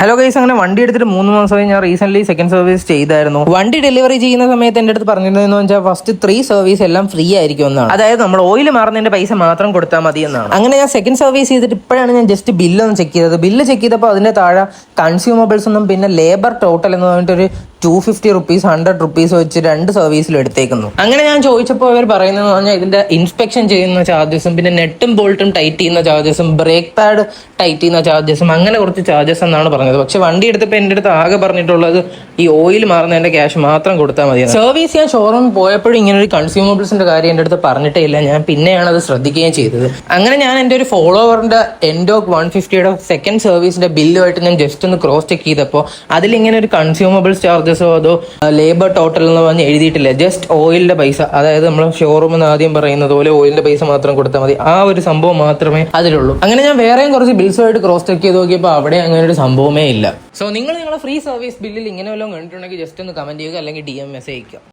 Hello guys, അങ്ങനെ വണ്ടി എടുത്തിട്ട് 3 മാസമായി. ഞാൻ റീസെന്റ് സെക്കൻഡ് സർവീസ് ചെയ്തായിരുന്നു. വണ്ടി ഡെലിവറി ചെയ്യുന്ന സമയത്ത് എൻ്റെ അടുത്ത് പറഞ്ഞിരുന്നതെന്ന് വെച്ചാൽ ഫസ്റ്റ് 3 സർവീസ് എല്ലാം ഫ്രീ ആയിരിക്കും എന്നാണ്. അതായത് നമ്മൾ ഓയിൽ മാറുന്നതിന്റെ പൈസ മാത്രം കൊടുത്താൽ മതി എന്നാണ്. അങ്ങനെ ഞാൻ സെക്കൻഡ് സർവീസ് ചെയ്തിട്ട് ഇപ്പോഴാണ് ഞാൻ ജസ്റ്റ് ബില്ലൊന്ന് ചെക്ക് ചെയ്തത്. ബില്ല് ചെക്ക് ചെയ്തപ്പോൾ അതിന്റെ താഴെ കൺസ്യൂമബിൾസ് ഒന്നും പിന്നെ ലേബർ ടോട്ടൽ എന്ന് പറഞ്ഞിട്ടൊരു 250 റുപ്പീസ് 100 റുപ്പീസ് വെച്ച് 2 സർവീസിൽ എടുത്തേക്കുന്നു. അങ്ങനെ ഞാൻ ചോദിച്ചപ്പോൾ അവർ പറയുന്നതെന്ന് പറഞ്ഞാൽ ഇതിന്റെ ഇൻസ്പെക്ഷൻ ചെയ്യുന്ന ചാർജസും പിന്നെ നെട്ടും ബോൾട്ടും ടൈറ്റ് ചെയ്യുന്ന ചാർജസും ബ്രേക്ക് പാഡ് ടൈറ്റ് ചെയ്യുന്ന ചാർജസും അങ്ങനെ കുറച്ച് ചാർജസ് എന്നാണ് പറഞ്ഞത്. പക്ഷെ വണ്ടി എടുത്തപ്പോൾ എൻ്റെ അടുത്ത് ആകെ പറഞ്ഞിട്ടുള്ളത് ഈ ഓയിൽ മാറുന്നതിന്റെ ക്യാഷ് മാത്രം കൊടുത്താൽ മതി. സർവീസ് ചെയ്യാൻ ഷോറൂമിൽ പോയപ്പോഴും ഇങ്ങനെ ഒരു കൺസ്യൂമബിൾസിന്റെ കാര്യം എൻ്റെ അടുത്ത് പറഞ്ഞിട്ടേ ഇല്ല. ഞാൻ പിന്നെയാണ് അത് ശ്രദ്ധിക്കുകയും ചെയ്തത്. അങ്ങനെ ഞാൻ എൻ്റെ ഒരു ഫോളോവറിന്റെ എൻഡോക് 150യുടെ സെക്കൻഡ് സർവീസിന്റെ ബില്ലുമായിട്ട് ഞാൻ ജസ്റ്റ് ഒന്ന് ക്രോസ് ചെക്ക് ചെയ്തപ്പോൾ അതിലിങ്ങനെ ഒരു കൺസ്യൂമബിൾസ് ചാർജസോ അതോ ലേബർ ടോട്ടൽ എന്ന് പറഞ്ഞ് എഴുതിയിട്ടില്ല. ജസ്റ്റ് ഓയിലിന്റെ പൈസ, അതായത് നമ്മൾ ഷോറൂമിൽ നിന്ന് ആദ്യം പറയുന്നത് പോലെ ഓയിലിന്റെ പൈസ മാത്രം കൊടുത്താൽ മതി. ആ ഒരു സംഭവം മാത്രമേ അതിലുള്ളൂ. അങ്ങനെ ഞാൻ വേറെയും കുറച്ച് ബിൽസുമായിട്ട് ക്രോസ് ചെക്ക് ചെയ്ത് നോക്കിയപ്പോൾ അവിടെ അങ്ങനെ ഒരു സംഭവമേ ഇല്ല. സോ നിങ്ങൾ നിങ്ങളുടെ ഫ്രീ സർവീസ് ബില്ലിൽ ഇങ്ങനെ വല്ലതും കണ്ടിട്ടുണ്ടെങ്കിൽ ജസ്റ്റ് ഒന്ന് കമന്റ് ചെയ്യുക, അല്ലെങ്കിൽ DM മെസ്സേജ് അയക്കുക.